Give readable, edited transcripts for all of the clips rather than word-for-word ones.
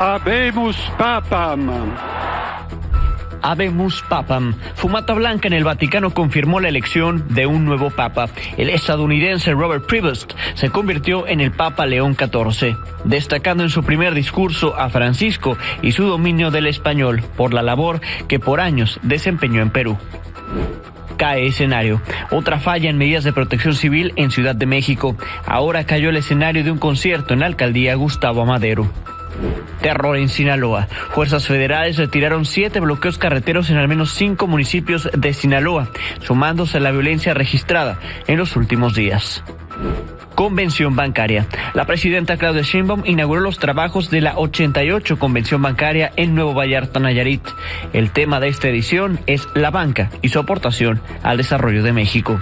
Habemus Papam. Habemus Papam. Fumata blanca en el Vaticano confirmó la elección de un nuevo papa. El estadounidense Robert Prevost se convirtió en el Papa León XIV, destacando en su primer discurso a Francisco y su dominio del español por la labor que por años desempeñó en Perú. Cae escenario. Otra falla en medidas de protección civil en Ciudad de México. Ahora cayó el escenario de un concierto en la alcaldía Gustavo Amadero. Terror en Sinaloa. Fuerzas federales retiraron 7 bloqueos carreteros en al menos 5 municipios de Sinaloa, sumándose a la violencia registrada en los últimos días. Convención bancaria. La presidenta Claudia Sheinbaum inauguró los trabajos de la 88 Convención Bancaria en Nuevo Vallarta, Nayarit. El tema de esta edición es la banca y su aportación al desarrollo de México.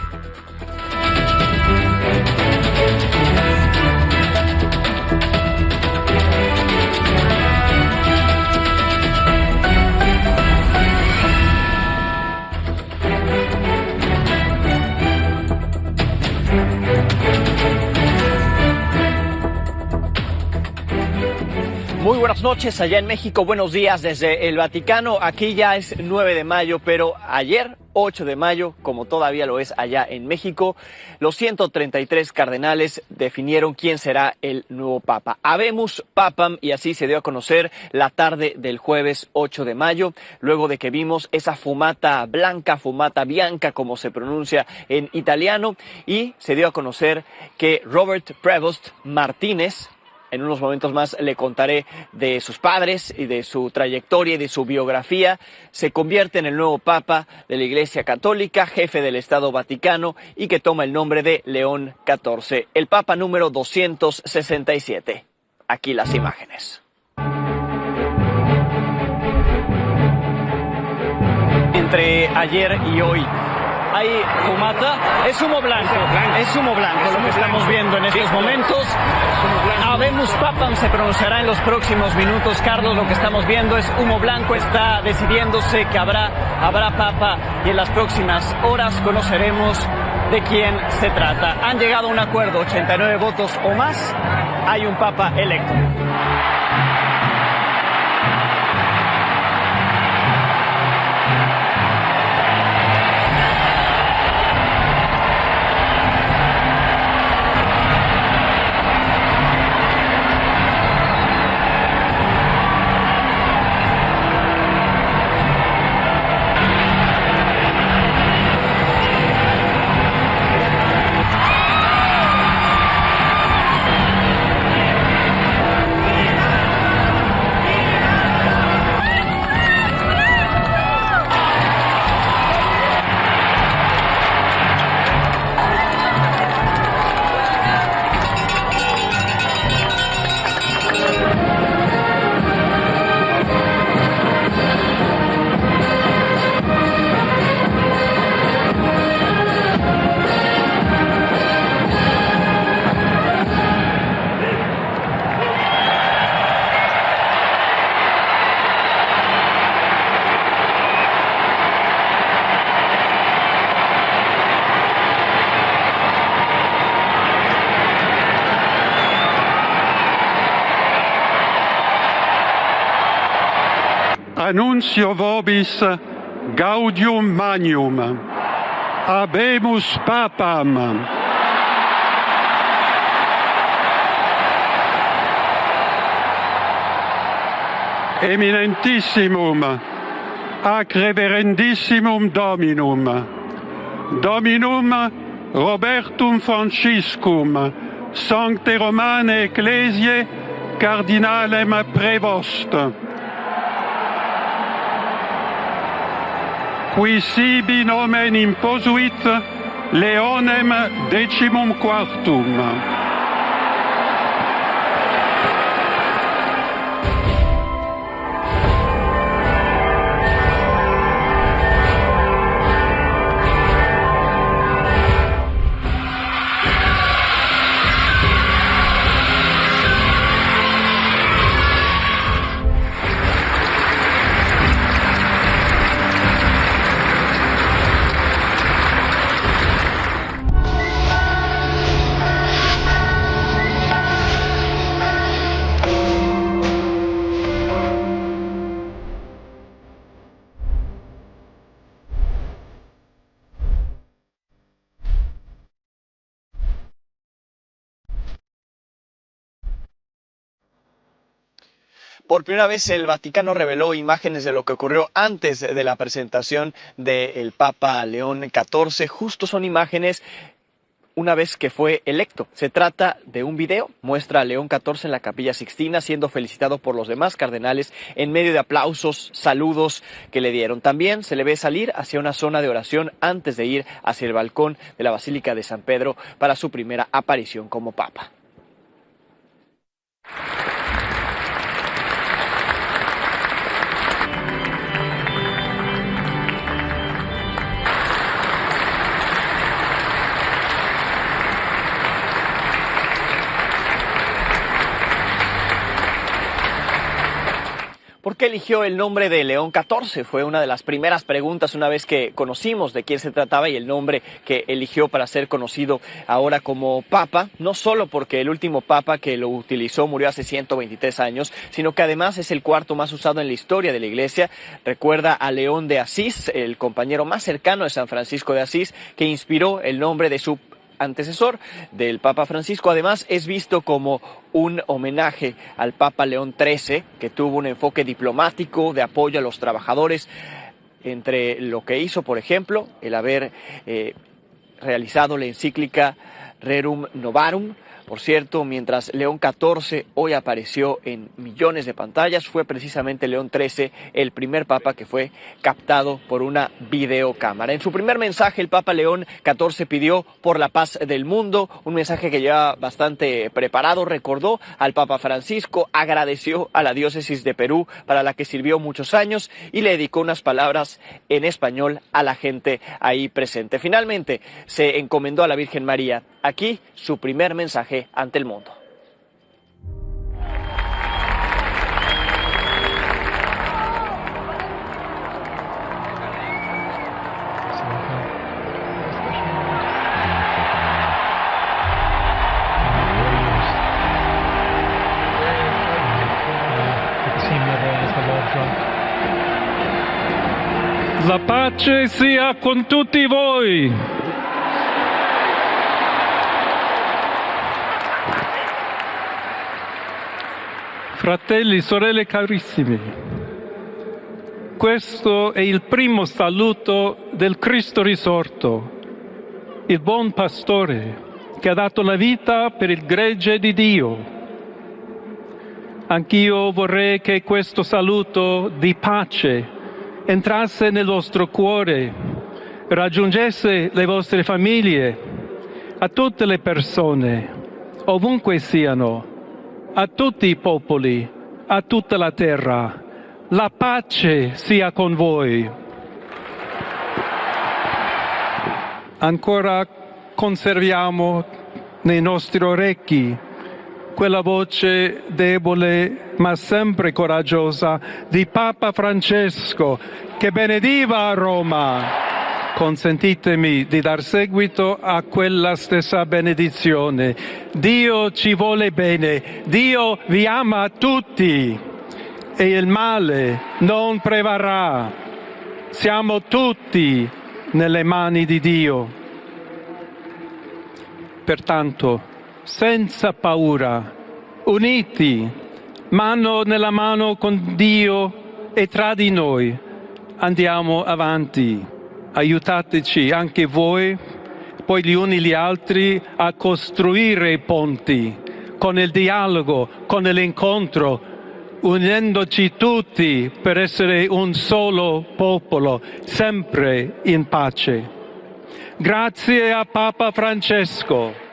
Muy buenas noches allá en México, buenos días desde el Vaticano. Aquí ya es 9 de mayo, pero ayer, 8 de mayo, como todavía lo es allá en México, los 133 cardenales definieron quién será el nuevo papa. Habemus Papam, y así se dio a conocer la tarde del jueves 8 de mayo, luego de que vimos esa fumata blanca, fumata bianca, como se pronuncia en italiano, y se dio a conocer que Robert Prevost Martínez, en unos momentos más le contaré de sus padres y de su trayectoria y de su biografía, se convierte en el nuevo Papa de la Iglesia Católica, jefe del Estado Vaticano y que toma el nombre de León XIV, el Papa número 267. Aquí las imágenes. Entre ayer y hoy hay fumata, es humo blanco lo que estamos viendo en estos momentos. Habemus Papam se pronunciará en los próximos minutos, Carlos. Lo que estamos viendo es humo blanco, está decidiéndose que habrá papa y en las próximas horas conoceremos de quién se trata. Han llegado a un acuerdo, 89 votos o más, hay un papa electo. Annuncio vobis gaudium magnum. Habemus Papam. Eminentissimum, ac reverendissimum Dominum, Dominum Robertum Franciscum, Sancte Romane Ecclesiae Cardinalem Prevost, qui sibi nomen imposuit Leonem XIV. Por primera vez el Vaticano reveló imágenes de lo que ocurrió antes de la presentación del Papa León XIV. Justo son imágenes una vez que fue electo. Se trata de un video, muestra a León XIV en la Capilla Sixtina siendo felicitado por los demás cardenales en medio de aplausos, saludos que le dieron. También se le ve salir hacia una zona de oración antes de ir hacia el balcón de la Basílica de San Pedro para su primera aparición como Papa. ¿Por qué eligió el nombre de León XIV? Fue una de las primeras preguntas una vez que conocimos de quién se trataba y el nombre que eligió para ser conocido ahora como Papa, no solo porque el último Papa que lo utilizó murió hace 123 años, sino que además es el cuarto más usado en la historia de la Iglesia. Recuerda a León de Asís, el compañero más cercano de San Francisco de Asís, que inspiró el nombre de su antecesor del Papa Francisco. Además, es visto como un homenaje al Papa León XIII, que tuvo un enfoque diplomático de apoyo a los trabajadores, entre lo que hizo, por ejemplo, el haber realizado la encíclica Rerum Novarum. Por cierto, mientras León XIV hoy apareció en millones de pantallas, fue precisamente León XIII el primer papa que fue captado por una videocámara. En su primer mensaje, el Papa León XIV pidió por la paz del mundo, un mensaje que lleva bastante preparado. Recordó al Papa Francisco, agradeció a la diócesis de Perú, para la que sirvió muchos años, y le dedicó unas palabras en español a la gente ahí presente. Finalmente, se encomendó a la Virgen María. Aquí, su primer mensaje ante el mundo. La pace sia con tutti voi. Fratelli, sorelle carissimi, questo è il primo saluto del Cristo risorto, il buon pastore che ha dato la vita per il gregge di Dio. Anch'io vorrei che questo saluto di pace entrasse nel vostro cuore, raggiungesse le vostre famiglie, a tutte le persone, ovunque siano, a tutti i popoli, a tutta la terra. La pace sia con voi. Ancora conserviamo nei nostri orecchi quella voce debole ma sempre coraggiosa di Papa Francesco che benediva a Roma. Consentitemi di dar seguito a quella stessa benedizione. Dio ci vuole bene, Dio vi ama tutti e il male non prevarrà. Siamo tutti nelle mani di Dio. Pertanto, senza paura, uniti, mano nella mano con Dio e tra di noi, andiamo avanti. Aiutateci anche voi, poi gli uni gli altri, a costruire i ponti, con il dialogo, con l'incontro, unendoci tutti per essere un solo popolo, sempre in pace. Grazie a Papa Francesco.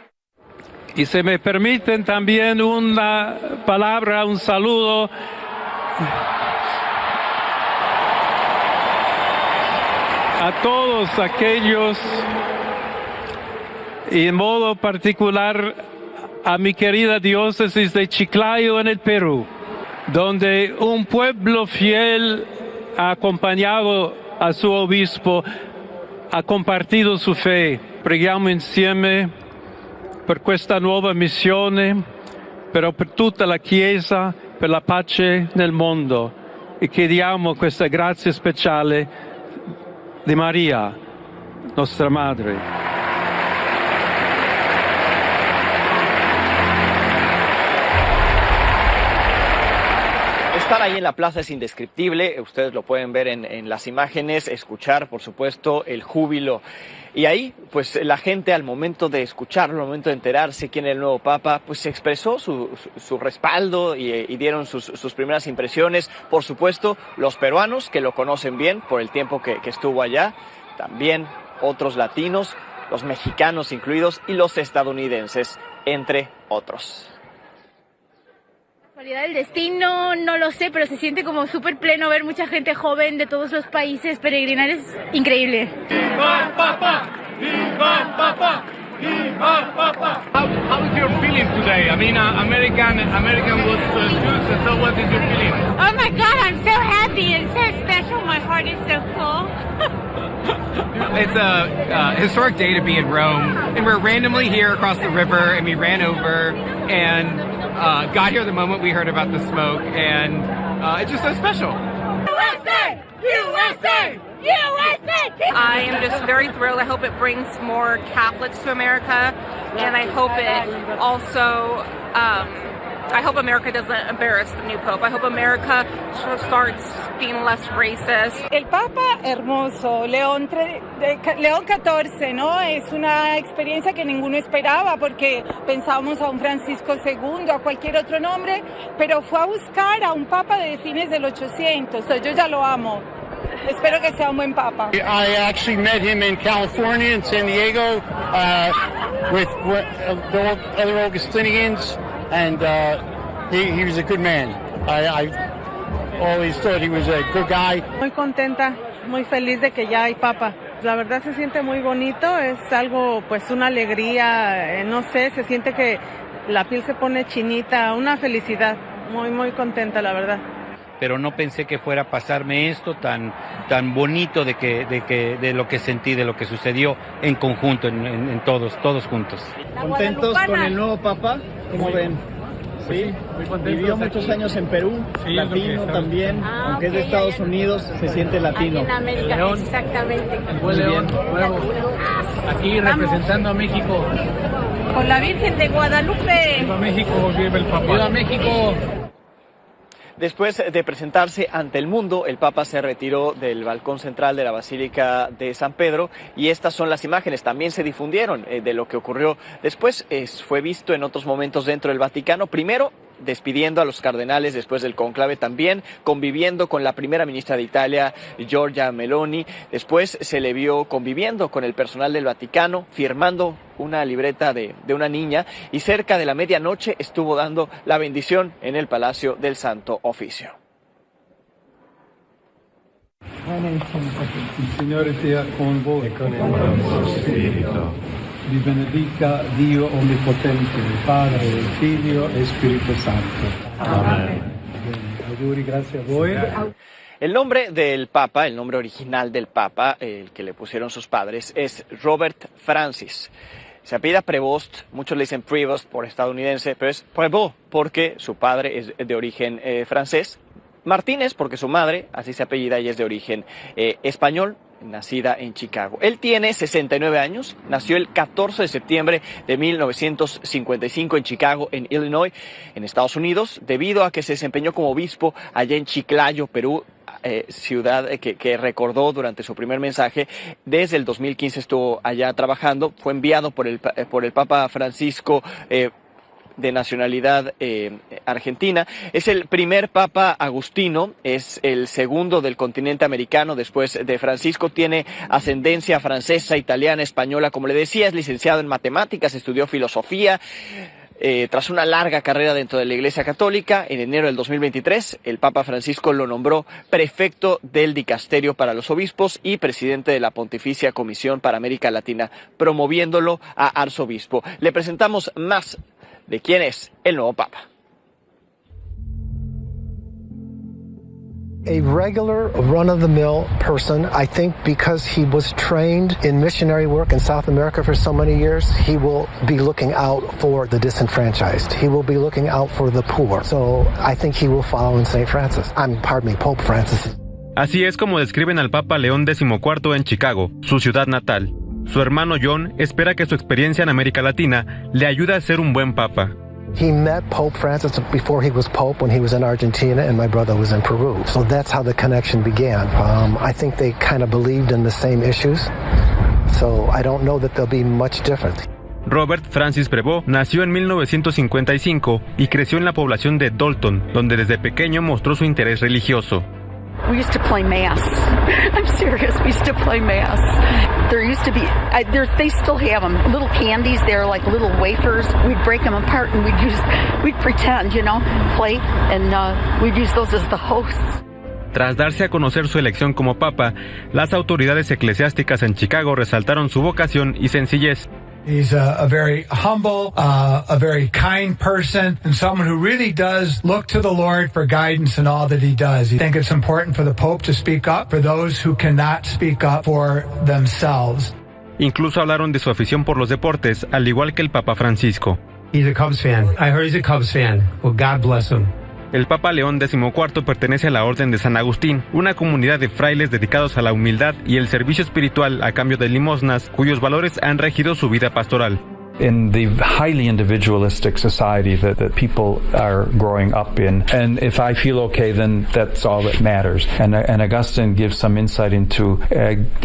Y si me permiten también una palabra, un saludo a todos aquellos, y en modo particular a mi querida diócesis de Chiclayo en el Perú, donde un pueblo fiel ha acompañado a su obispo, ha compartido su fe. Preghiamo insieme per questa nuova missione, però per tutta la Chiesa, per la pace nel mondo, e chiediamo questa grazia speciale di Maria, nostra Madre. Estar ahí en la plaza es indescriptible, ustedes lo pueden ver en las imágenes, escuchar, por supuesto, el júbilo. Y ahí, pues la gente al momento de escucharlo, al momento de enterarse quién era el nuevo Papa, pues se expresó su respaldo y dieron sus primeras impresiones. Por supuesto, los peruanos, que lo conocen bien por el tiempo que estuvo allá, también otros latinos, los mexicanos incluidos y los estadounidenses, entre otros. El destino, no lo sé, pero se siente como súper pleno ver mucha gente joven de todos los países peregrinar, es increíble. ¡Viva Papa! ¡Viva Papa! ¡Viva Papa! How is your feeling today? I mean, American was chosen, so what is your feeling? Oh my God, I'm so happy and so special. My heart is so full. It's a historic day to be in Rome, and we're randomly here across the river, and we ran over and got here the moment we heard about the smoke, and it's just so special. USA! USA! USA! I am just very thrilled. I hope it brings more Catholics to America, and I hope it also, I hope America doesn't embarrass the new Pope. I hope America starts being less racist. El Papa hermoso, León XIV, ¿no? Es una experiencia que ninguno esperaba porque pensábamos a un Francisco II, a cualquier otro nombre, pero fue a buscar a un Papa de fines del 800. Yo ya lo amo. Espero que sea un buen Papa. I actually met him in California, in San Diego, with the other Augustinians, and he was a good man. I always thought he was a good guy. Muy contenta, muy feliz de que ya hay Papa. La verdad se siente muy bonito, es algo, pues una alegría, no sé, se siente que la piel se pone chinita, una felicidad, muy contenta la verdad. Pero no pensé que fuera a pasarme esto tan bonito de lo que sentí, de lo que sucedió en conjunto, en todos juntos. ¿Contentos con el nuevo Papa? ¿Cómo ven? Sí, muy contentos. Vivió muchos años en Perú, sí, latino también, aunque es de Estados Unidos, se siente latino. Aquí en América, León, exactamente. el buen León, nuevo, aquí representando a México. Con la Virgen de Guadalupe. ¡Viva México! ¡Viva el Papa! ¡Viva México! Después de presentarse ante el mundo, el Papa se retiró del balcón central de la Basílica de San Pedro y estas son las imágenes, también se difundieron de lo que ocurrió después. Fue visto en otros momentos dentro del Vaticano, primero despidiendo a los cardenales después del cónclave, también conviviendo con la primera ministra de Italia, Giorgia Meloni. Después se le vio conviviendo con el personal del Vaticano, firmando una libreta de una niña y cerca de la medianoche estuvo dando la bendición en el Palacio del Santo Oficio. Il Signore sia con voi. E con il vostro spirito. Vi benedica Dio Onnipotente, Padre, Figlio e Spirito Santo. Amén. Auguri, gracias a voi. El nombre del Papa, el nombre original del Papa, el que le pusieron sus padres, es Robert Francis. Se apellida Prevost, muchos le dicen Prevost por estadounidense, pero es Prévost porque su padre es de origen francés. Martínez porque su madre, así se apellida, y es de origen español, nacida en Chicago. Él tiene 69 años, nació el 14 de septiembre de 1955 en Chicago, en Illinois, en Estados Unidos, debido a que se desempeñó como obispo allá en Chiclayo, Perú, ciudad que recordó durante su primer mensaje. Desde el 2015 estuvo allá trabajando, fue enviado por el Papa Francisco, de nacionalidad argentina. Es el primer Papa agustino, es el segundo del continente americano después de Francisco, tiene ascendencia francesa, italiana, española, como le decía, es licenciado en matemáticas, estudió filosofía. Tras una larga carrera dentro de la Iglesia Católica, en enero del 2023, el Papa Francisco lo nombró prefecto del Dicasterio para los Obispos y presidente de la Pontificia Comisión para América Latina, promoviéndolo a arzobispo. Le presentamos más de quién es el nuevo Papa. A regular, run-of-the-mill person, I think because he was trained in missionary work in South America for so many years, he will be looking out for the disenfranchised. He will be looking out for the poor. So I think he will follow in Pope Francis. Así es como describen al Papa León XIV en Chicago, su ciudad natal. Su hermano John espera que su experiencia en América Latina le ayude a ser un buen papa. He met Pope Francis before he was Pope when he was in Argentina and my brother was in Peru. So that's how the connection began. I think they kind of believed in the same issues. So I don't know that they'll be much different. Robert Francis Prevost nació en 1955 y creció en la población de Dalton, donde desde pequeño mostró su interés religioso. We used to play mass. I'm serious. We used to play mass. There used to be, they still have them, little candies. They're like little wafers. We'd break them apart and we'd pretend, play, and we'd use those as the hosts. Tras darse a conocer su elección como papa, las autoridades eclesiásticas en Chicago resaltaron su vocación y sencillez. He's a very humble, a very kind person, and someone who really does look to the Lord for guidance in all that he does. I think it's important for the Pope to speak up for those who cannot speak up for themselves. Incluso hablaron de su afición por los deportes, al igual que el Papa Francisco. He's a Cubs fan. I heard he's a Cubs fan. Well, God bless him. El Papa León XIV pertenece a la Orden de San Agustín, una comunidad de frailes dedicados a la humildad y el servicio espiritual a cambio de limosnas, cuyos valores han regido su vida pastoral. In the highly individualistic society that people are growing up in. And if I feel okay, then that's all that matters. And Augustine gives some insight into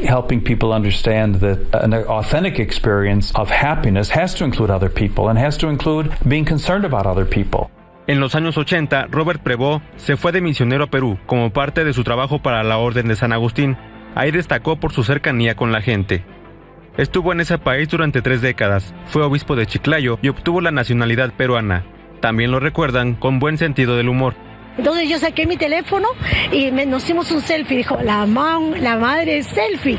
helping people understand that an authentic experience of happiness has to include other people and has to include being concerned about other people. En los años 80, Robert Prevost se fue de misionero a Perú como parte de su trabajo para la Orden de San Agustín. Ahí destacó por su cercanía con la gente. Estuvo en ese país durante 3 décadas, fue obispo de Chiclayo y obtuvo la nacionalidad peruana. También lo recuerdan con buen sentido del humor. Entonces yo saqué mi teléfono y nos hicimos un selfie. Dijo, la madre selfie.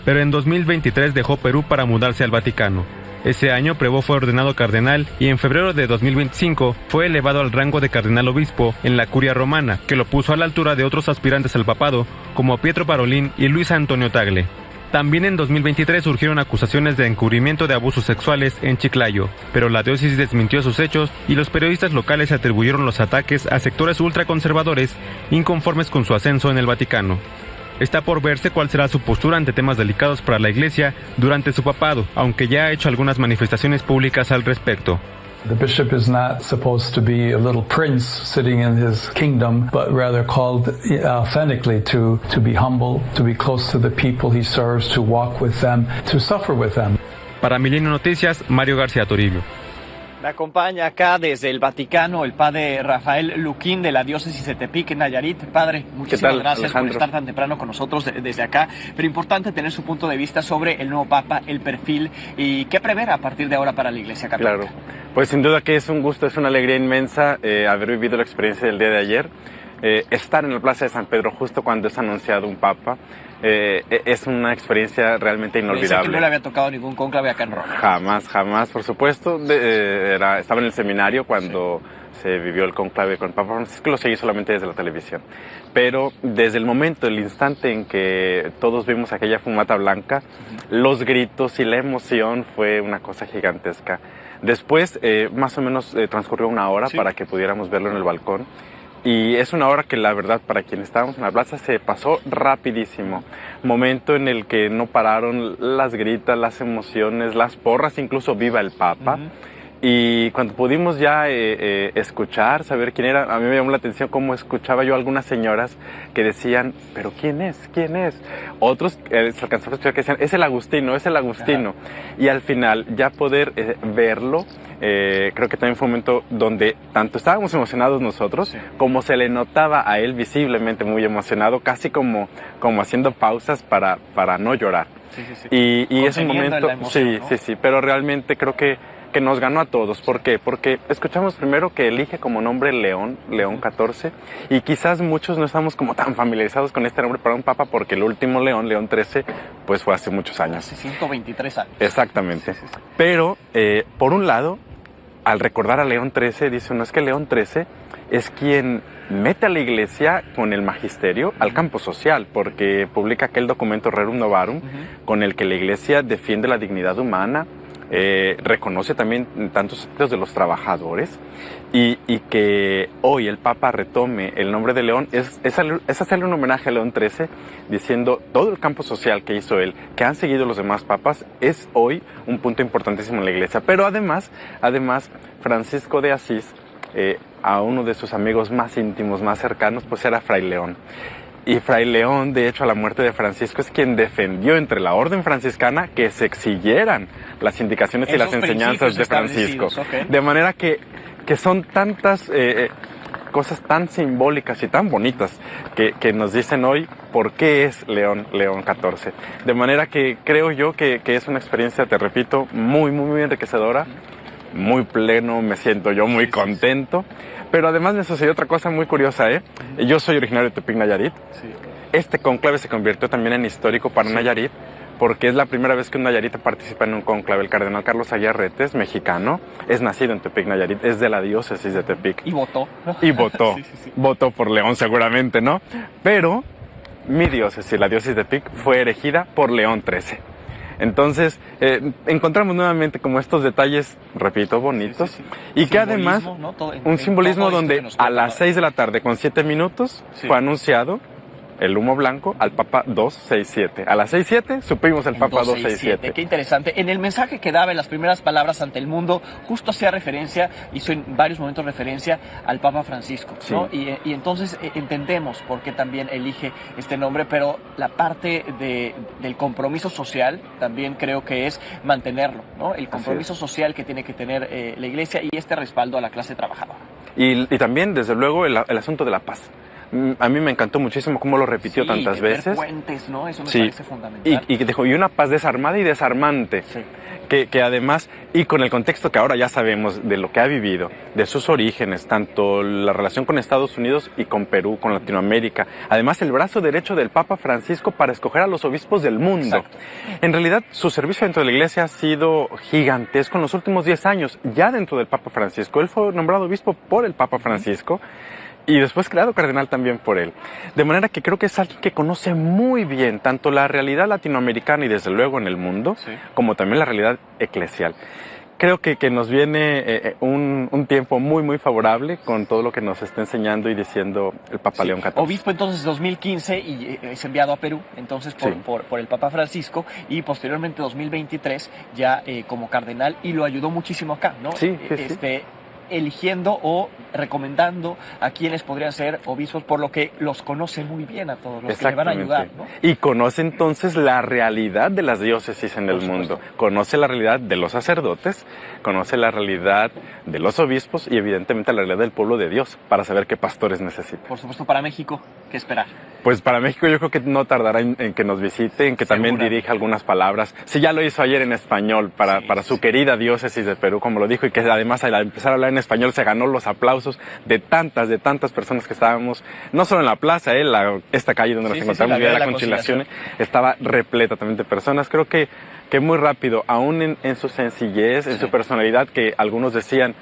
Pero en 2023 dejó Perú para mudarse al Vaticano. Ese año Prevost fue ordenado cardenal y en febrero de 2025 fue elevado al rango de cardenal obispo en la Curia Romana, que lo puso a la altura de otros aspirantes al papado como Pietro Parolin y Luis Antonio Tagle. También en 2023 surgieron acusaciones de encubrimiento de abusos sexuales en Chiclayo, pero la diócesis desmintió sus hechos y los periodistas locales atribuyeron los ataques a sectores ultraconservadores inconformes con su ascenso en el Vaticano. Está por verse cuál será su postura ante temas delicados para la Iglesia durante su papado, aunque ya ha hecho algunas manifestaciones públicas al respecto. The bishop is not supposed to be a little prince sitting in his kingdom, but rather called authentically to be humble, to be close to the people he serves, to walk with them, to suffer with them. Para Milenio Noticias, Mario García Toribio. Me acompaña acá desde el Vaticano el padre Rafael Luquín de la diócesis de Tepic, Nayarit. Padre, muchísimas gracias, Alejandro, por estar tan temprano con nosotros desde acá. Pero importante tener su punto de vista sobre el nuevo Papa, el perfil y qué prever a partir de ahora para la Iglesia Católica. Claro, pues sin duda que es un gusto, es una alegría inmensa haber vivido la experiencia del día de ayer. Estar en la Plaza de San Pedro justo cuando es anunciado un Papa. Es una experiencia realmente inolvidable. Que no le había tocado ningún cónclave acá en Roma. Jamás, por supuesto. Estaba en el seminario cuando se vivió el cónclave con Papa Francisco, lo seguí solamente desde la televisión. Pero desde el momento, el instante en que todos vimos aquella fumata blanca, los gritos y la emoción fue una cosa gigantesca. Después, más o menos transcurrió una hora para que pudiéramos verlo en el balcón. Y es una hora que la verdad para quienes estábamos en la plaza se pasó rapidísimo. Momento en el que no pararon las gritas, las emociones, las porras, incluso viva el Papa. Y cuando pudimos ya escuchar, saber quién era, a mí me llamó la atención cómo escuchaba yo a algunas señoras que decían, ¿pero quién es? ¿Quién es? Otros se alcanzaron a escuchar que decían, es el Agustino, es el Agustino. Y al final ya poder verlo, creo que también fue un momento donde tanto estábamos emocionados nosotros, como se le notaba a él visiblemente muy emocionado, casi como haciendo pausas para no llorar. Y es un momento, emoción, ¿no? sí, pero realmente creo que nos ganó a todos. ¿Por qué? Porque escuchamos primero que elige como nombre León XIV, y quizás muchos no estamos como tan familiarizados con este nombre para un papa, porque el último León XIII, pues fue hace muchos años. Hace 123 años. Exactamente. Sí. Pero, por un lado, al recordar a León XIII, dice uno, es que León XIII es quien mete a la Iglesia con el magisterio al campo social, porque publica aquel documento Rerum Novarum, con el que la Iglesia defiende la dignidad humana, reconoce también tantos aspectos de los trabajadores y que hoy el Papa retome el nombre de León es hacerle un homenaje a León XIII, diciendo todo el campo social que hizo él, que han seguido los demás papas, es hoy un punto importantísimo en la Iglesia. Pero además Francisco de Asís, a uno de sus amigos más íntimos, más cercanos, pues era Fray León. Y Fray León, de hecho, a la muerte de Francisco, es quien defendió entre la orden franciscana que se exigieran las indicaciones y las enseñanzas de Francisco. Okay. De manera que son tantas cosas tan simbólicas y tan bonitas que nos dicen hoy por qué es León XIV. De manera que creo yo que es una experiencia, te repito, muy, muy, muy enriquecedora, muy pleno, me siento yo muy contento. Pero además me sucedió otra cosa muy curiosa, Yo soy originario de Tepic, Nayarit. Sí. Este conclave se convirtió también en histórico para Nayarit, porque es la primera vez que un nayarita participa en un conclave. El cardenal Carlos Ayarretes, mexicano, es nacido en Tepic, Nayarit, es de la diócesis de Tepic. Y votó. Sí. Votó por León seguramente, ¿no? Pero mi diócesis, la diócesis de Tepic, fue erigida por León XIII. Entonces, encontramos nuevamente como estos detalles, repito, bonitos, y que además, ¿no? Un simbolismo donde a las 6 de la tarde con 7 minutos fue anunciado el humo blanco al Papa 267. A las 6:07 supimos el Papa 267. Qué interesante. En el mensaje que daba en las primeras palabras ante el mundo, justo hacía referencia, hizo en varios momentos referencia al Papa Francisco, ¿no? Y entonces entendemos por qué también elige este nombre, pero la parte del compromiso social también creo que es mantenerlo, ¿no? El compromiso social que tiene que tener la Iglesia y este respaldo a la clase trabajadora. Y también, desde luego, el asunto de la paz. A mí me encantó muchísimo cómo lo repitió tantas veces. Puentes, ¿no? Eso me parece fundamental. Y una paz desarmada y desarmante. Sí. Que además, y con el contexto que ahora ya sabemos de lo que ha vivido, de sus orígenes, tanto la relación con Estados Unidos y con Perú, con Latinoamérica, además el brazo derecho del Papa Francisco para escoger a los obispos del mundo. Exacto. En realidad, su servicio dentro de la Iglesia ha sido gigantesco en los últimos 10 años, ya dentro del Papa Francisco. Él fue nombrado obispo por el Papa Francisco. Y después creado cardenal también por él. De manera que creo que es alguien que conoce muy bien tanto la realidad latinoamericana y desde luego en el mundo, como también la realidad eclesial. Creo que nos viene un tiempo muy, muy favorable con todo lo que nos está enseñando y diciendo el Papa León XIV. Obispo entonces 2015 y es enviado a Perú, entonces por el Papa Francisco, y posteriormente 2023 ya como cardenal, y lo ayudó muchísimo acá, ¿no? Sí. Eligiendo o recomendando a quienes podrían ser obispos, por lo que los conoce muy bien a todos los que le van a ayudar, ¿no? Y conoce entonces la realidad de las diócesis en el mundo, conoce la realidad de los sacerdotes, conoce la realidad de los obispos y evidentemente la realidad del pueblo de Dios para saber qué pastores necesita. Por supuesto, para México, ¿qué esperar? Pues para México yo creo que no tardará en que nos visite, en que también dirija algunas palabras. Sí, ya lo hizo ayer en español para su querida diócesis de Perú, como lo dijo, y que además al empezar a hablar en español se ganó los aplausos de tantas personas que estábamos, no solo en la plaza, esta calle donde nos encontramos, Vía de la Conciliación, estaba repleta también de personas. Creo que muy rápido, aún en su sencillez, en su personalidad, que algunos decían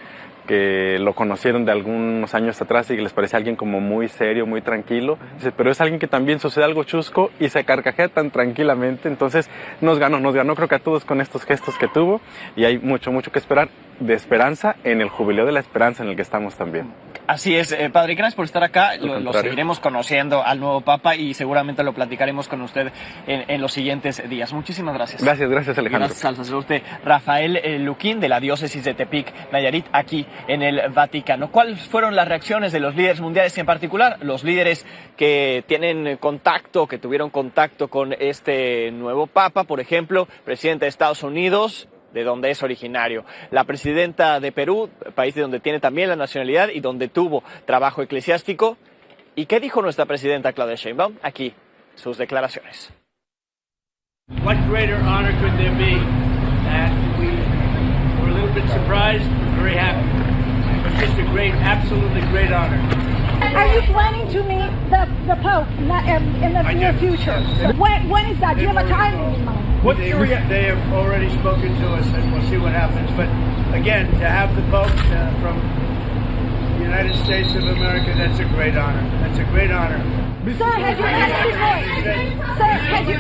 que lo conocieron de algunos años atrás y que les parecía alguien como muy serio, muy tranquilo, pero es alguien que también sucede algo chusco y se carcajea tan tranquilamente. Entonces nos ganó creo que a todos con estos gestos que tuvo, y hay mucho que esperar de esperanza en el Jubileo de la Esperanza en el que estamos también. Así es, Padre, gracias por estar acá. Lo seguiremos conociendo al nuevo Papa y seguramente lo platicaremos con usted en los siguientes días. Muchísimas gracias. Gracias Alejandro. Gracias al sacerdote Rafael Luquín de la diócesis de Tepic, Nayarit, aquí en el Vaticano. ¿Cuáles fueron las reacciones de los líderes mundiales, en particular los líderes que tienen contacto, que tuvieron contacto con este nuevo Papa? Por ejemplo, presidente de Estados Unidos, de donde es originario, la presidenta de Perú, país de donde tiene también la nacionalidad y donde tuvo trabajo eclesiástico. ¿Y qué dijo nuestra presidenta Claudia Sheinbaum? Aquí sus declaraciones. What greater honor could there be? We were a little bit surprised, very happy. It's just a great, absolutely great honor. Are you planning to meet the Pope in the near future? When is that? Do you have a time in mind? They have already spoken to us, and we'll see what happens. But again, to have the Pope from the United States of America, that's a great honor. That's a great honor. Sir, has you met before? Sir, have you...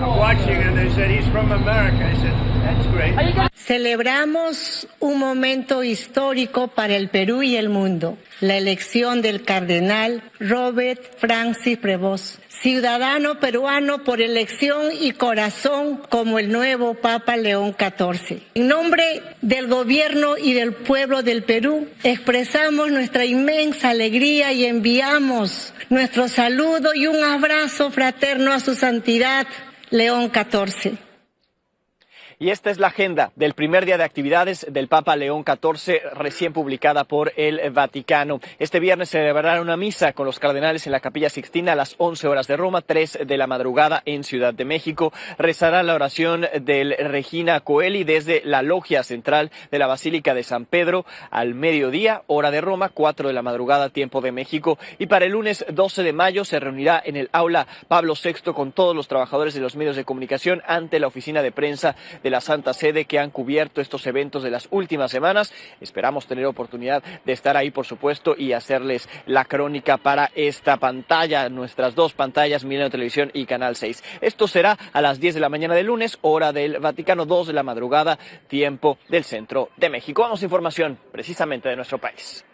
I'm watching, and they said he's from America. I said, that's great. Celebramos un momento histórico para el Perú y el mundo, la elección del cardenal Robert Francis Prevost, ciudadano peruano por elección y corazón como el nuevo Papa León XIV. En nombre del gobierno y del pueblo del Perú, expresamos nuestra inmensa alegría y enviamos nuestro saludo y un abrazo fraterno a su santidad León XIV. Y esta es la agenda del primer día de actividades del Papa León XIV, recién publicada por el Vaticano. Este viernes se celebrará una misa con los cardenales en la Capilla Sixtina a las 11 horas de Roma, 3 de la madrugada en Ciudad de México. Rezará la oración del Regina Coeli desde la logia central de la Basílica de San Pedro al mediodía, hora de Roma, 4 de la madrugada, tiempo de México. Y para el lunes 12 de mayo se reunirá en el aula Pablo VI con todos los trabajadores de los medios de comunicación ante la oficina de prensa de la Santa Sede que han cubierto estos eventos de las últimas semanas. Esperamos tener oportunidad de estar ahí, por supuesto, y hacerles la crónica para esta pantalla, nuestras dos pantallas, Milenio Televisión y Canal 6. Esto será a las 10 de la mañana del lunes, hora del Vaticano, 2 de la madrugada, tiempo del centro de México. Vamos a información precisamente de nuestro país.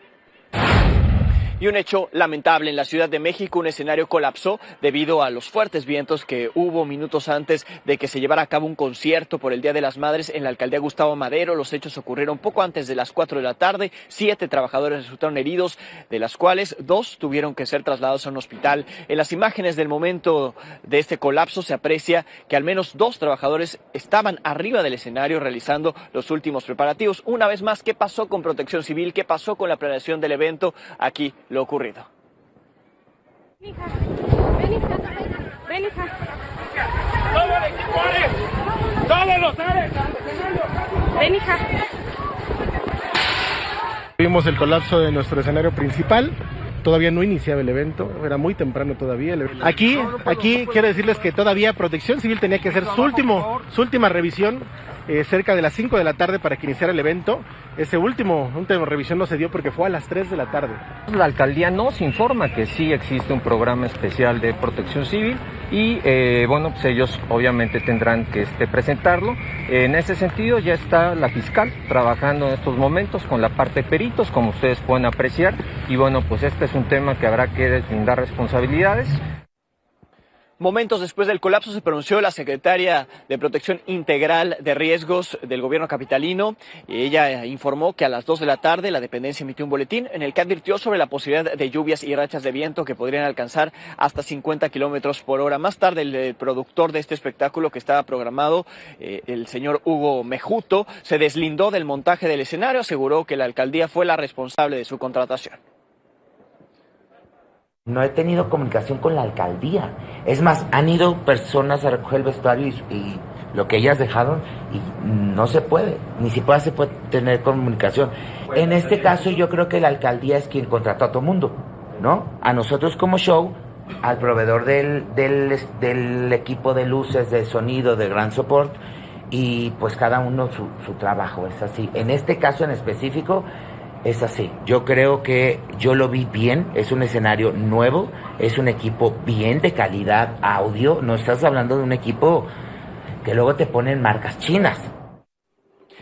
Y un hecho lamentable en la Ciudad de México, un escenario colapsó debido a los fuertes vientos que hubo minutos antes de que se llevara a cabo un concierto por el Día de las Madres en la alcaldía Gustavo Madero. Los hechos ocurrieron poco antes de las 4 de la tarde. 7 trabajadores resultaron heridos, de las cuales 2 tuvieron que ser trasladados a un hospital. En las imágenes del momento de este colapso se aprecia que al menos 2 trabajadores estaban arriba del escenario realizando los últimos preparativos. Una vez más, ¿qué pasó con Protección Civil? ¿Qué pasó con la planeación del evento? Aquí lo ocurrido. Ven, hija. Ven, hija. ¡Todo el equipo Ares! ¡Todos los Ares! Ven, hija. Vimos el colapso de nuestro escenario principal. Todavía no iniciaba el evento, era muy temprano todavía. Aquí quiero decirles que todavía Protección Civil tenía que hacer su última revisión cerca de las 5 de la tarde para que iniciara el evento. Ese última revisión no se dio porque fue a las 3 de la tarde. La alcaldía nos informa que sí existe un programa especial de Protección Civil y pues ellos obviamente tendrán que presentarlo. En ese sentido ya está la fiscal trabajando en estos momentos con la parte de peritos, como ustedes pueden apreciar, y pues este es un tema que habrá que deslindar responsabilidades. Momentos después del colapso se pronunció la secretaria de Protección Integral de Riesgos del gobierno capitalino. Ella informó que a las 2 de la tarde la dependencia emitió un boletín en el que advirtió sobre la posibilidad de lluvias y rachas de viento que podrían alcanzar hasta 50 kilómetros por hora. Más tarde, el productor de este espectáculo que estaba programado, el señor Hugo Mejuto, se deslindó del montaje del escenario, aseguró que la alcaldía fue la responsable de su contratación. No he tenido comunicación con la alcaldía. Es más, han ido personas a recoger el vestuario y lo que ellas dejaron y no se puede, ni siquiera se puede tener comunicación. En este caso yo creo que la alcaldía es quien contrató a todo mundo, ¿no? A nosotros como show, al proveedor del equipo de luces, de sonido, de gran support, y pues cada uno su trabajo, es así. En este caso en específico, es así. Yo creo que yo lo vi bien, es un escenario nuevo, es un equipo bien de calidad audio, no estás hablando de un equipo que luego te ponen marcas chinas.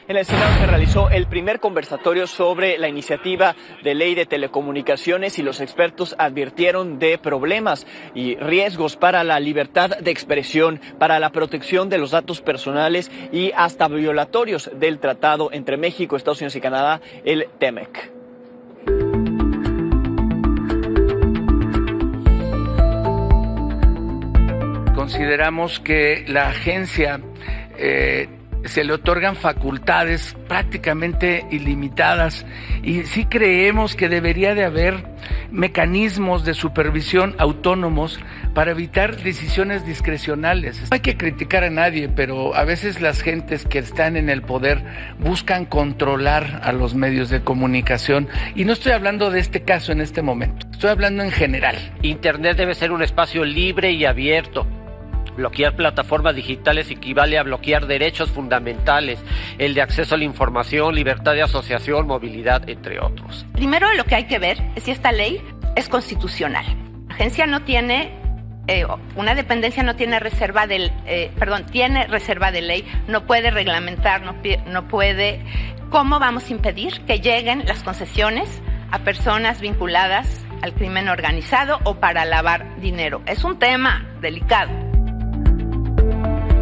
En el Senado se realizó el primer conversatorio sobre la iniciativa de ley de telecomunicaciones y los expertos advirtieron de problemas y riesgos para la libertad de expresión, para la protección de los datos personales y hasta violatorios del tratado entre México, Estados Unidos y Canadá, el TEMEC. Consideramos que la agencia se le otorgan facultades prácticamente ilimitadas y sí creemos que debería de haber mecanismos de supervisión autónomos para evitar decisiones discrecionales. No hay que criticar a nadie, pero a veces las gentes que están en el poder buscan controlar a los medios de comunicación y no estoy hablando de este caso en este momento, estoy hablando en general. Internet debe ser un espacio libre y abierto. Bloquear plataformas digitales equivale a bloquear derechos fundamentales, el de acceso a la información, libertad de asociación, movilidad, entre otros. Primero lo que hay que ver es si esta ley es constitucional. La agencia no tiene, una dependencia no tiene reserva tiene reserva de ley, no puede reglamentar, no puede. ¿Cómo vamos a impedir que lleguen las concesiones a personas vinculadas al crimen organizado o para lavar dinero? Es un tema delicado.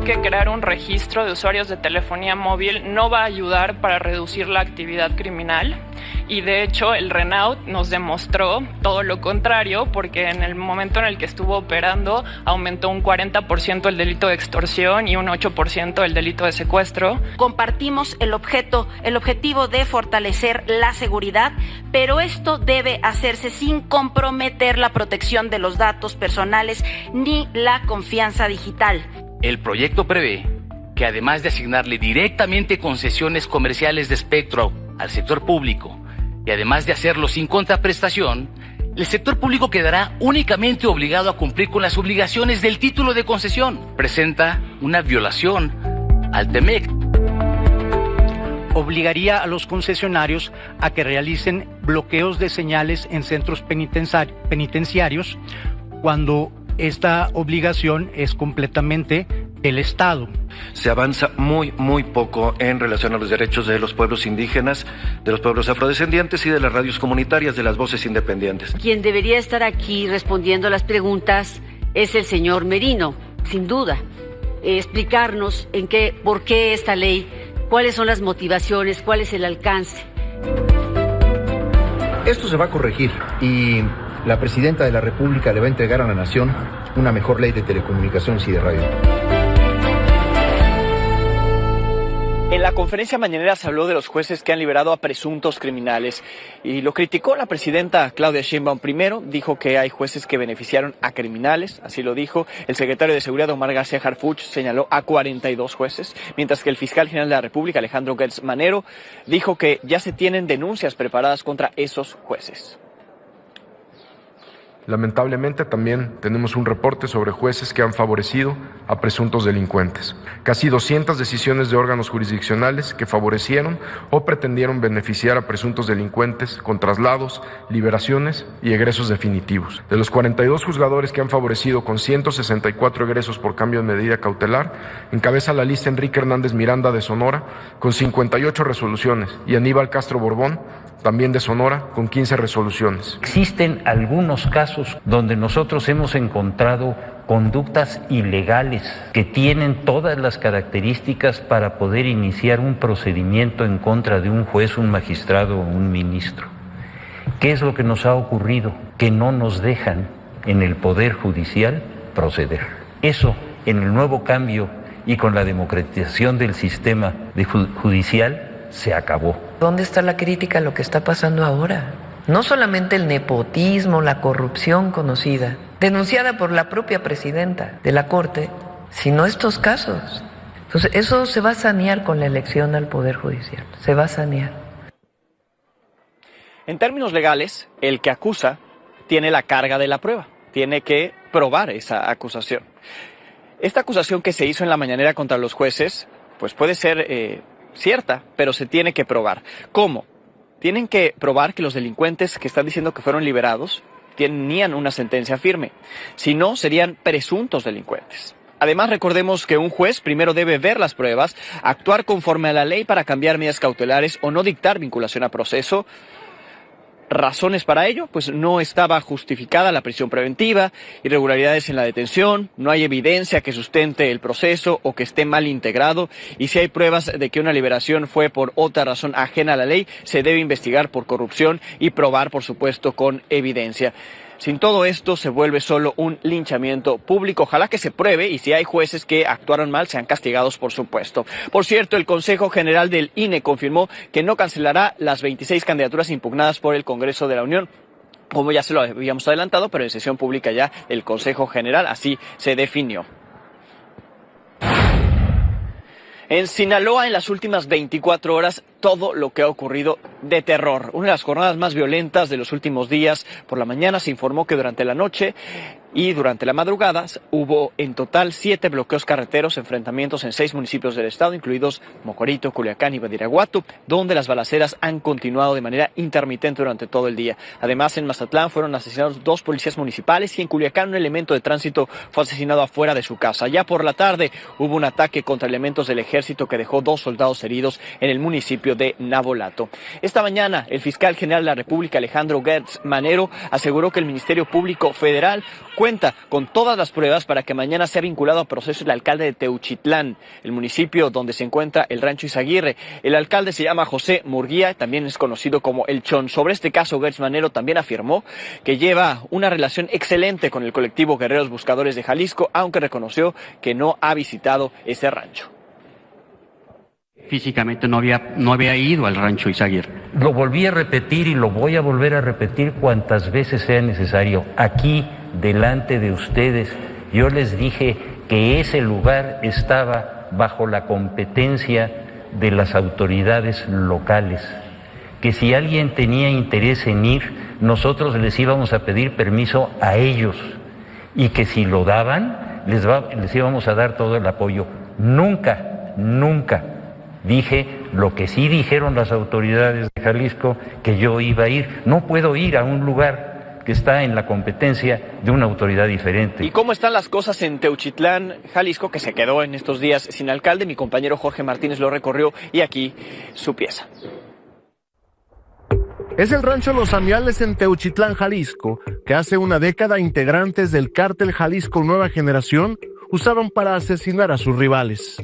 Que crear un registro de usuarios de telefonía móvil no va a ayudar para reducir la actividad criminal, y de hecho el RENAUT nos demostró todo lo contrario, porque en el momento en el que estuvo operando aumentó un 40% el delito de extorsión y un 8% el delito de secuestro. Compartimos el objetivo de fortalecer la seguridad, pero esto debe hacerse sin comprometer la protección de los datos personales ni la confianza digital. El proyecto prevé que además de asignarle directamente concesiones comerciales de espectro al sector público y además de hacerlo sin contraprestación, el sector público quedará únicamente obligado a cumplir con las obligaciones del título de concesión. Presenta una violación al TEMEC. Obligaría a los concesionarios a que realicen bloqueos de señales en centros penitenciarios cuando esta obligación es completamente del Estado. Se avanza muy poco en relación a los derechos de los pueblos indígenas, de los pueblos afrodescendientes y de las radios comunitarias, de las voces independientes. Quien debería estar aquí respondiendo a las preguntas es el señor Merino, sin duda. Explicarnos por qué esta ley, cuáles son las motivaciones, cuál es el alcance. Esto se va a corregir y la Presidenta de la República le va a entregar a la Nación una mejor ley de telecomunicaciones y de radio. En la conferencia mañanera se habló de los jueces que han liberado a presuntos criminales y lo criticó la presidenta Claudia Sheinbaum. Primero dijo que hay jueces que beneficiaron a criminales, así lo dijo. El secretario de Seguridad, Omar García Harfuch, señaló a 42 jueces, mientras que el fiscal general de la República, Alejandro Gertz Manero, dijo que ya se tienen denuncias preparadas contra esos jueces. Lamentablemente también tenemos un reporte sobre jueces que han favorecido a presuntos delincuentes. Casi 200 decisiones de órganos jurisdiccionales que favorecieron o pretendieron beneficiar a presuntos delincuentes con traslados, liberaciones y egresos definitivos. De los 42 juzgadores que han favorecido con 164 egresos por cambio de medida cautelar, encabeza la lista Enrique Hernández Miranda de Sonora con 58 resoluciones y Aníbal Castro Borbón, también de Sonora, con 15 resoluciones. Existen algunos casos donde nosotros hemos encontrado conductas ilegales que tienen todas las características para poder iniciar un procedimiento en contra de un juez, un magistrado o un ministro. ¿Qué es lo que nos ha ocurrido? Que no nos dejan en el Poder Judicial proceder. Eso, en el nuevo cambio y con la democratización del sistema judicial, se acabó. ¿Dónde está la crítica a lo que está pasando ahora? No solamente el nepotismo, la corrupción conocida, denunciada por la propia presidenta de la Corte, sino estos casos. Entonces, eso se va a sanear con la elección al Poder Judicial, se va a sanear. En términos legales, el que acusa tiene la carga de la prueba, tiene que probar esa acusación. Esta acusación que se hizo en la mañanera contra los jueces, pues puede ser cierta, pero se tiene que probar. ¿Cómo? Tienen que probar que los delincuentes que están diciendo que fueron liberados tenían una sentencia firme. Si no, serían presuntos delincuentes. Además, recordemos que un juez primero debe ver las pruebas, actuar conforme a la ley para cambiar medidas cautelares o no dictar vinculación a proceso. Razones para ello, pues no estaba justificada la prisión preventiva, irregularidades en la detención, no hay evidencia que sustente el proceso o que esté mal integrado, y si hay pruebas de que una liberación fue por otra razón ajena a la ley, se debe investigar por corrupción y probar, por supuesto, con evidencia. Sin todo esto se vuelve solo un linchamiento público. Ojalá que se pruebe y si hay jueces que actuaron mal sean castigados, por supuesto. Por cierto, el Consejo General del INE confirmó que no cancelará las 26 candidaturas impugnadas por el Congreso de la Unión, como ya se lo habíamos adelantado, pero en sesión pública ya el Consejo General así se definió. En Sinaloa, en las últimas 24 horas, todo lo que ha ocurrido de terror. Una de las jornadas más violentas de los últimos días. Por la mañana se informó que durante la noche Y durante la madrugada hubo en total 7 bloqueos carreteros, enfrentamientos en 6 municipios del estado, incluidos Mocorito, Culiacán y Badiraguato, donde las balaceras han continuado de manera intermitente durante todo el día. Además, en Mazatlán fueron asesinados 2 policías municipales y en Culiacán un elemento de tránsito fue asesinado afuera de su casa. Ya por la tarde hubo un ataque contra elementos del ejército que dejó 2 soldados heridos en el municipio de Navolato. Esta mañana, el fiscal general de la República, Alejandro Gertz Manero, aseguró que el Ministerio Público Federal cuenta con todas las pruebas para que mañana sea vinculado a proceso el alcalde de Teuchitlán, el municipio donde se encuentra el rancho Izaguirre. El alcalde se llama José Murguía, también es conocido como El Chon. Sobre este caso, Gertz Manero también afirmó que lleva una relación excelente con el colectivo Guerreros Buscadores de Jalisco, aunque reconoció que no ha visitado ese rancho. Físicamente no había ido al rancho Izaguirre. Lo volví a repetir y lo voy a volver a repetir cuantas veces sea necesario. Aquí, delante de ustedes, yo les dije que ese lugar estaba bajo la competencia de las autoridades locales, que si alguien tenía interés en ir, nosotros les íbamos a pedir permiso a ellos y que si lo daban, les íbamos a dar todo el apoyo. Nunca dije lo que sí dijeron las autoridades de Jalisco, que yo iba a ir. No puedo ir a un lugar que está en la competencia de una autoridad diferente. ¿Y cómo están las cosas en Teuchitlán, Jalisco, que se quedó en estos días sin alcalde? Mi compañero Jorge Martínez lo recorrió y aquí su pieza. Es el rancho Los Amiales en Teuchitlán, Jalisco, que hace una década integrantes del cártel Jalisco Nueva Generación usaron para asesinar a sus rivales.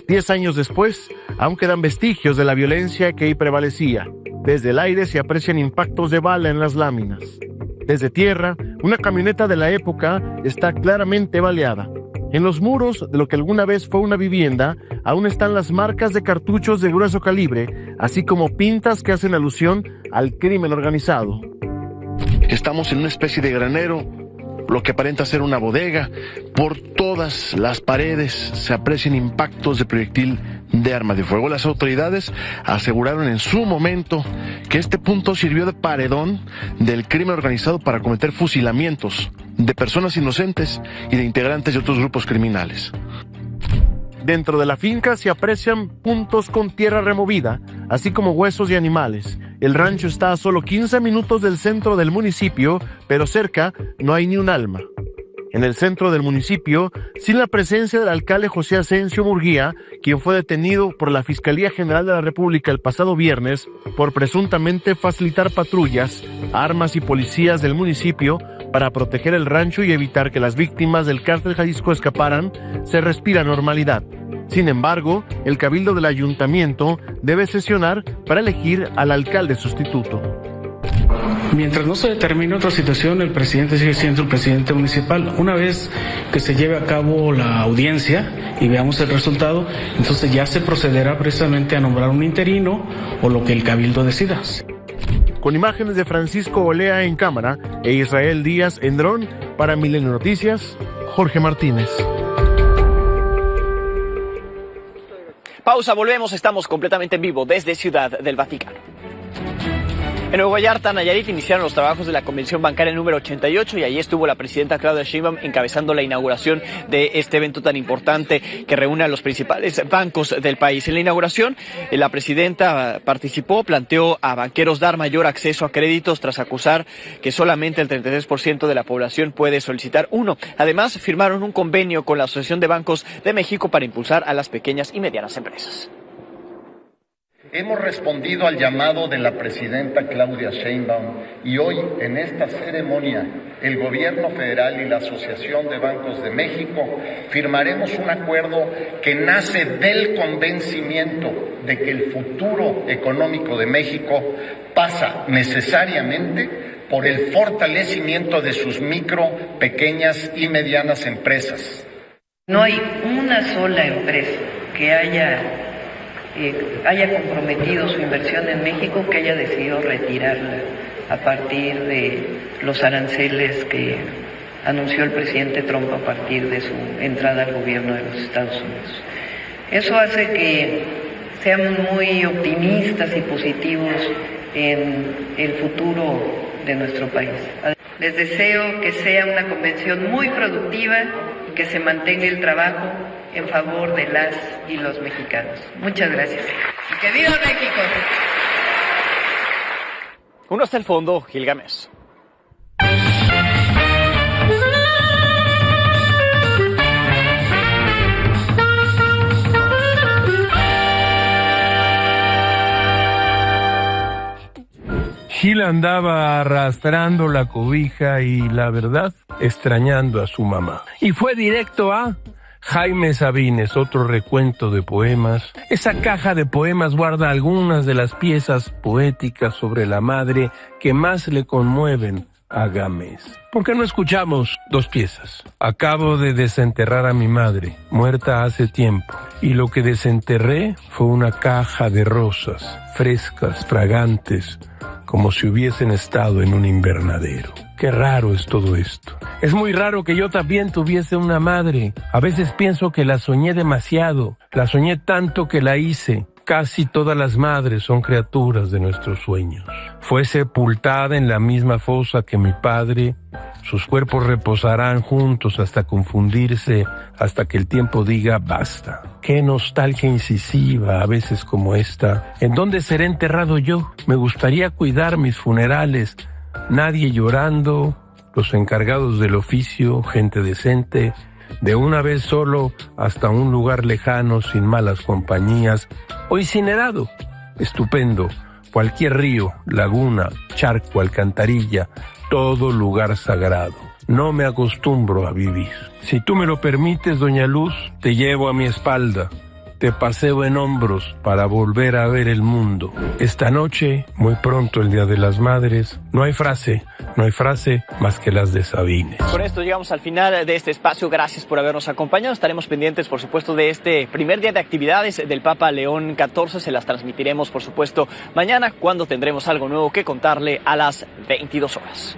10 años después, aún quedan vestigios de la violencia que ahí prevalecía. Desde el aire se aprecian impactos de bala en las láminas. Desde tierra, una camioneta de la época está claramente baleada. En los muros de lo que alguna vez fue una vivienda, aún están las marcas de cartuchos de grueso calibre, así como pintas que hacen alusión al crimen organizado. Estamos en una especie de granero, lo que aparenta ser una bodega. Por todas las paredes se aprecian impactos de proyectil de arma de fuego. Las autoridades aseguraron en su momento que este punto sirvió de paredón del crimen organizado para cometer fusilamientos de personas inocentes y de integrantes de otros grupos criminales. Dentro de la finca se aprecian puntos con tierra removida, así como huesos de animales. El rancho está a solo 15 minutos del centro del municipio, pero cerca no hay ni un alma. En el centro del municipio, sin la presencia del alcalde José Asensio Murguía, quien fue detenido por la Fiscalía General de la República el pasado viernes por presuntamente facilitar patrullas, armas y policías del municipio para proteger el rancho y evitar que las víctimas del cártel Jalisco escaparan, se respira normalidad. Sin embargo, el cabildo del ayuntamiento debe sesionar para elegir al alcalde sustituto. Mientras no se determine otra situación, el presidente sigue siendo el presidente municipal. Una vez que se lleve a cabo la audiencia y veamos el resultado, entonces ya se procederá precisamente a nombrar un interino o lo que el cabildo decida. Con imágenes de Francisco Olea en cámara e Israel Díaz en dron, para Milenio Noticias, Jorge Martínez. Pausa, volvemos, estamos completamente en vivo desde Ciudad del Vaticano. En Nuevo Vallarta, Nayarit, iniciaron los trabajos de la Convención Bancaria número 88 y allí estuvo la presidenta Claudia Sheinbaum encabezando la inauguración de este evento tan importante que reúne a los principales bancos del país. En la inauguración, la presidenta participó, planteó a banqueros dar mayor acceso a créditos tras acusar que solamente el 33% de la población puede solicitar uno. Además, firmaron un convenio con la Asociación de Bancos de México para impulsar a las pequeñas y medianas empresas. Hemos respondido al llamado de la presidenta Claudia Sheinbaum y hoy en esta ceremonia el Gobierno Federal y la Asociación de Bancos de México firmaremos un acuerdo que nace del convencimiento de que el futuro económico de México pasa necesariamente por el fortalecimiento de sus micro, pequeñas y medianas empresas. No hay una sola empresa que haya comprometido su inversión en México que haya decidido retirarla a partir de los aranceles que anunció el presidente Trump a partir de su entrada al gobierno de los Estados Unidos. Eso hace que seamos muy optimistas y positivos en el futuro de nuestro país. Les deseo que sea una convención muy productiva y que se mantenga el trabajo en favor de las y los mexicanos. Muchas gracias. ¡Y que viva México! Uno hasta el fondo, Gilgamesh. Gil andaba arrastrando la cobija y, la verdad, extrañando a su mamá. Y fue directo a Jaime Sabines, otro recuento de poemas. Esa caja de poemas guarda algunas de las piezas poéticas sobre la madre que más le conmueven a Gámez. ¿Por qué no escuchamos dos piezas? Acabo de desenterrar a mi madre, muerta hace tiempo, y lo que desenterré fue una caja de rosas, frescas, fragantes, como si hubiesen estado en un invernadero. Qué raro es todo esto. Es muy raro que yo también tuviese una madre. A veces pienso que la soñé demasiado. La soñé tanto que la hice. Casi todas las madres son criaturas de nuestros sueños. Fue sepultada en la misma fosa que mi padre. Sus cuerpos reposarán juntos hasta confundirse, hasta que el tiempo diga basta. Qué nostalgia incisiva, a veces como esta. ¿En dónde seré enterrado yo? Me gustaría cuidar mis funerales. Nadie llorando, los encargados del oficio, gente decente, de una vez solo hasta un lugar lejano, sin malas compañías, o incinerado. Estupendo. Cualquier río, laguna, charco, alcantarilla, todo lugar sagrado. No me acostumbro a vivir. Si tú me lo permites, doña Luz, te llevo a mi espalda. Te paseo en hombros para volver a ver el mundo. Esta noche, muy pronto el Día de las Madres, no hay frase más que las de Sabines. Con esto llegamos al final de este espacio. Gracias por habernos acompañado. Estaremos pendientes, por supuesto, de este primer día de actividades del Papa León XIV. Se las transmitiremos, por supuesto, mañana, cuando tendremos algo nuevo que contarle a las 22 horas.